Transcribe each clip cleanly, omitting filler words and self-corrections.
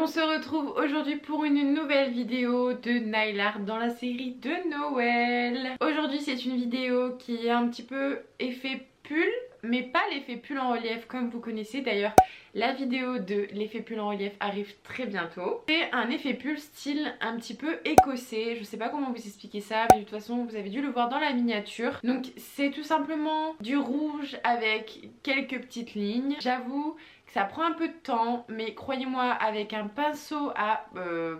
On se retrouve aujourd'hui pour une nouvelle vidéo de Nail Art dans la série de Noël. Aujourd'hui c'est une vidéo qui est un petit peu effet pull, mais pas l'effet pull en relief comme vous connaissez. D'ailleurs la vidéo de l'effet pull en relief arrive très bientôt. C'est un effet pull style un petit peu écossais. Je sais pas comment vous expliquer ça, mais de toute façon vous avez dû le voir dans la miniature. Donc c'est tout simplement du rouge avec quelques petites lignes. J'avoue ça prend un peu de temps, mais croyez-moi, avec un pinceau à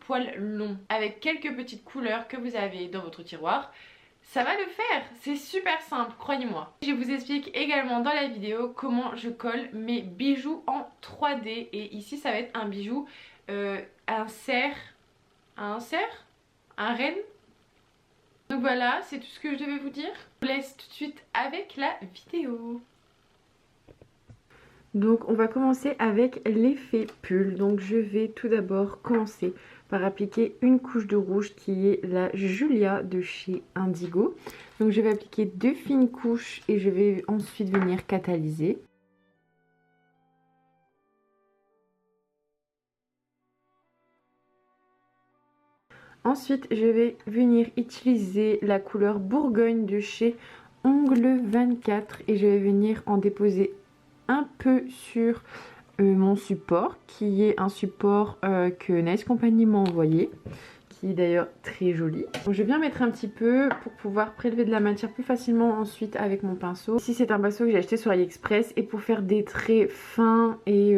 poils longs, avec quelques petites couleurs que vous avez dans votre tiroir, ça va le faire. C'est super simple, croyez-moi. Je vous explique également dans la vidéo comment je colle mes bijoux en 3D. Et ici, ça va être un bijou, un cerf, un renne. Donc voilà, c'est tout ce que je devais vous dire. Je vous laisse tout de suite avec la vidéo. Donc on va commencer avec l'effet pull. Donc je vais tout d'abord commencer par appliquer une couche de rouge qui est la Julia de chez Indigo. Donc je vais appliquer 2 fines couches et je vais ensuite venir catalyser. Ensuite je vais venir utiliser la couleur Bourgogne de chez Ongle 24 et je vais venir en déposer un peu sur mon support, qui est un support que Nice Company m'a envoyé, qui est d'ailleurs très joli. Donc je viens mettre un petit peu pour pouvoir prélever de la matière plus facilement ensuite avec mon pinceau. Ici c'est un pinceau que j'ai acheté sur AliExpress et pour faire des traits fins et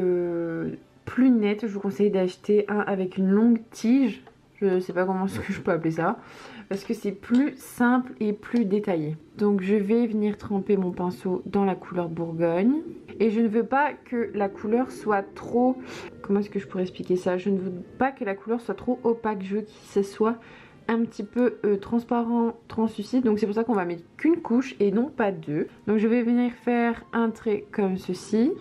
plus nets, je vous conseille d'acheter un avec une longue tige. Je sais pas comment est-ce que je peux appeler ça, parce que c'est plus simple et plus détaillé. Donc je vais venir tremper mon pinceau dans la couleur Bourgogne. Et je ne veux pas que la couleur soit trop... Comment est-ce que je pourrais expliquer ça? Je ne veux pas que la couleur soit trop opaque. Je veux que ce soit un petit peu transparent, translucide. Donc c'est pour ça qu'on va mettre qu'une couche et non pas 2. Donc je vais venir faire un trait comme ceci.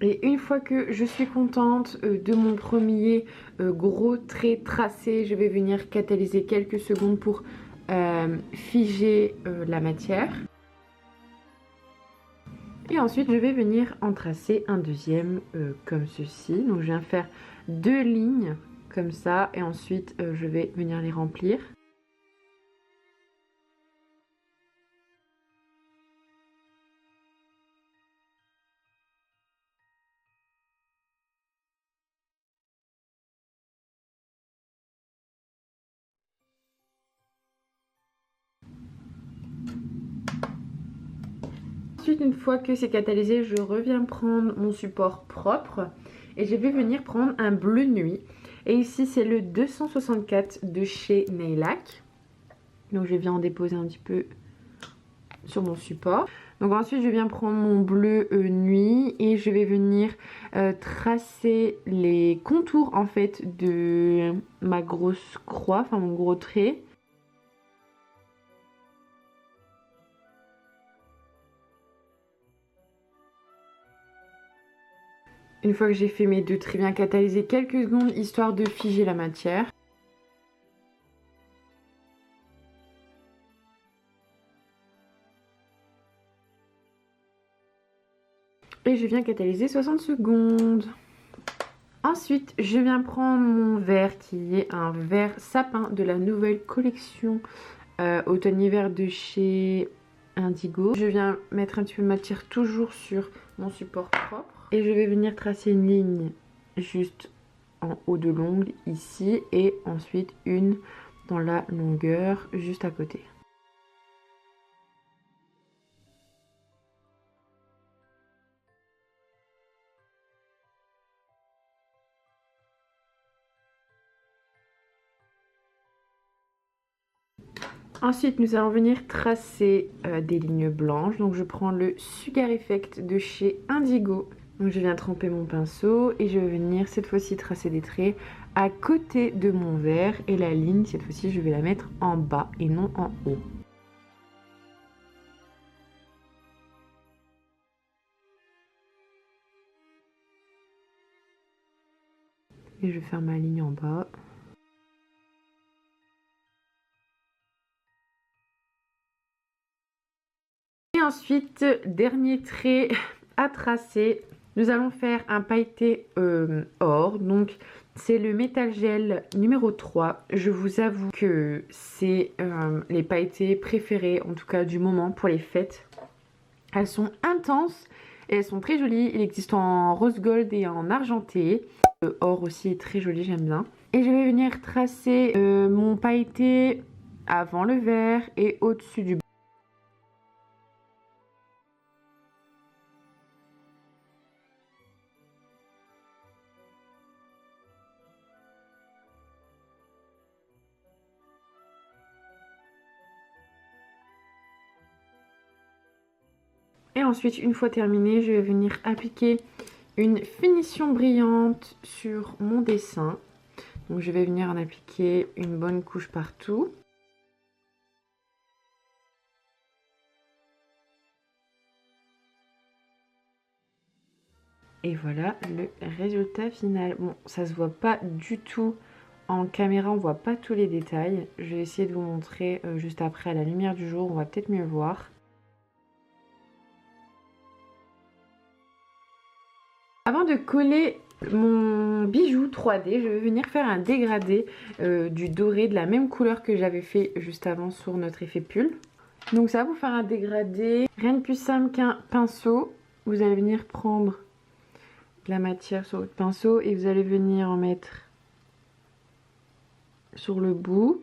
Et une fois que je suis contente de mon premier gros trait tracé, je vais venir catalyser quelques secondes pour figer la matière. Et ensuite je vais venir en tracer un deuxième comme ceci. Donc je viens faire 2 lignes comme ça et ensuite je vais venir les remplir. Ensuite, une fois que c'est catalysé, je reviens prendre mon support propre et je vais venir prendre un bleu nuit. Et ici, c'est le 264 de chez Nailac. Donc, je viens en déposer un petit peu sur mon support. Donc ensuite, je viens prendre mon bleu nuit et je vais venir tracer les contours en fait de ma grosse croix, enfin mon gros trait. Une fois que j'ai fait mes 2 traits, bien catalyser quelques secondes histoire de figer la matière. Et je viens catalyser 60 secondes. Ensuite, je viens prendre mon verre qui est un verre sapin de la nouvelle collection automne-hiver de chez Indigo. Je viens mettre un petit peu de matière toujours sur mon support propre. Et je vais venir tracer une ligne juste en haut de l'ongle ici et ensuite une dans la longueur juste à côté. Ensuite, nous allons venir tracer des lignes blanches. Donc, je prends le Sugar Effect de chez Indigo. Donc, je viens tremper mon pinceau et je vais venir cette fois-ci tracer des traits à côté de mon verre. Et la ligne, cette fois-ci, je vais la mettre en bas et non en haut. Et je vais faire ma ligne en bas. Et ensuite, dernier trait à tracer, nous allons faire un pailleté or. Donc c'est le Metal Gel numéro 3. Je vous avoue que c'est les pailletés préférées, en tout cas du moment pour les fêtes. Elles sont intenses et elles sont très jolies. Il existe en rose gold et en argenté. Le or aussi est très joli, j'aime bien. Et je vais venir tracer mon pailleté avant le vert et au-dessus du bas. Et ensuite, une fois terminé, je vais venir appliquer une finition brillante sur mon dessin. Donc je vais venir en appliquer une bonne couche partout. Et voilà le résultat final. Bon, ça se voit pas du tout en caméra, on voit pas tous les détails. Je vais essayer de vous montrer juste après à la lumière du jour, on va peut-être mieux voir. Avant de coller mon bijou 3D, je vais venir faire un dégradé du doré de la même couleur que j'avais fait juste avant sur notre effet pull. Donc ça va vous faire un dégradé. Rien de plus simple qu'un pinceau. Vous allez venir prendre de la matière sur votre pinceau et vous allez venir en mettre sur le bout.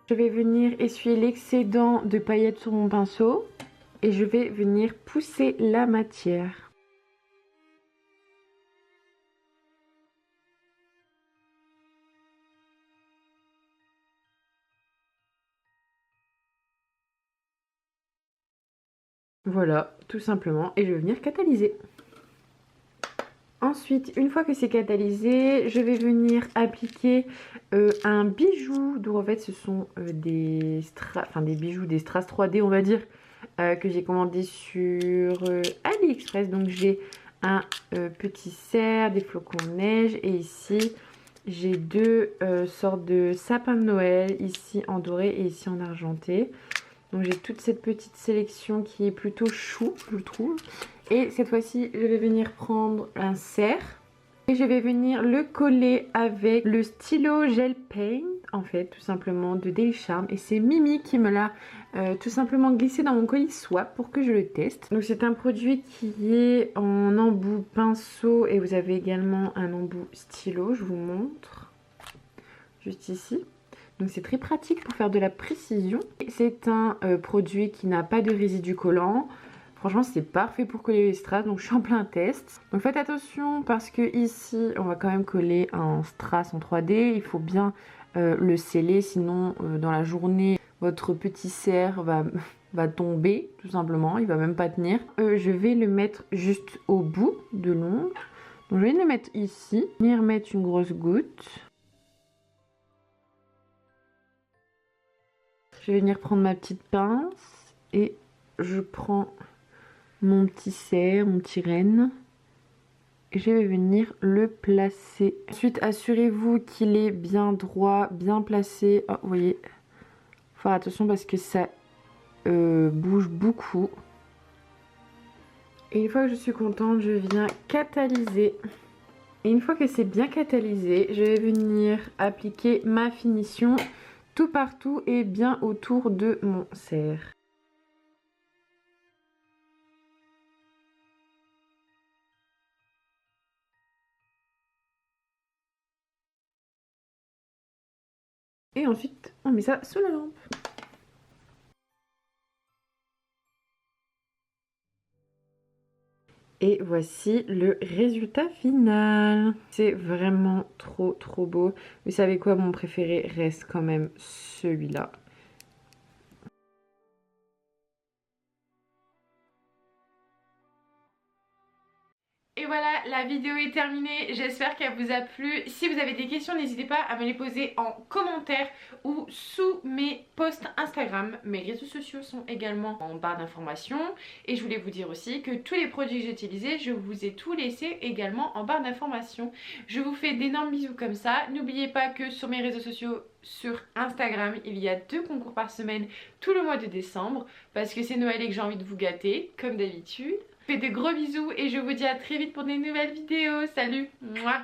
Je vais venir essuyer l'excédent de paillettes sur mon pinceau et je vais venir pousser la matière. Voilà, tout simplement, et je vais venir catalyser. Ensuite, une fois que c'est catalysé, je vais venir appliquer un bijou, donc en fait ce sont des bijoux, des strass 3D on va dire, que j'ai commandé sur AliExpress. Donc j'ai un petit cerf, des flocons de neige et ici j'ai deux sortes de sapins de Noël, ici en doré et ici en argenté. Donc j'ai toute cette petite sélection qui est plutôt chou, je trouve. Et cette fois-ci, je vais venir prendre un cerf et je vais venir le coller avec le stylo gel paint, en fait, tout simplement de Daily Charm. Et c'est Mimi qui me l'a tout simplement glissé dans mon colis swap pour que je le teste. Donc c'est un produit qui est en embout pinceau et vous avez également un embout stylo, je vous montre, juste ici. Donc c'est très pratique pour faire de la précision. C'est un produit qui n'a pas de résidus collants. Franchement c'est parfait pour coller les strass, donc je suis en plein test. Donc faites attention parce que ici on va quand même coller un strass en 3D. Il faut bien le sceller, sinon dans la journée votre petit cerf va tomber tout simplement, il va même pas tenir. Je vais le mettre juste au bout de l'ongle. Donc je vais le mettre ici, venir mettre une grosse goutte. Je vais venir prendre ma petite pince et je prends mon petit cerf, mon petit renne. Et je vais venir le placer. Ensuite, assurez-vous qu'il est bien droit, bien placé. Oh, vous voyez, faut faire attention parce que ça bouge beaucoup. Et une fois que je suis contente, je viens catalyser. Et une fois que c'est bien catalysé, je vais venir appliquer ma finition tout partout et bien autour de mon cerf. Et ensuite, on met ça sous la lampe. Et voici le résultat final. C'est vraiment trop beau. Vous savez quoi, mon préféré reste quand même celui-là. Et voilà, la vidéo est terminée, j'espère qu'elle vous a plu. Si vous avez des questions, n'hésitez pas à me les poser en commentaire ou sous mes posts Instagram. Mes réseaux sociaux sont également en barre d'informations. Et je voulais vous dire aussi que tous les produits que j'ai utilisés, je vous ai tout laissé également en barre d'informations. Je vous fais d'énormes bisous comme ça. N'oubliez pas que sur mes réseaux sociaux, sur Instagram, il y a 2 concours par semaine tout le mois de décembre. Parce que c'est Noël et que j'ai envie de vous gâter, comme d'habitude. Je vous fais de gros bisous et je vous dis à très vite pour des nouvelles vidéos. Salut, mouah.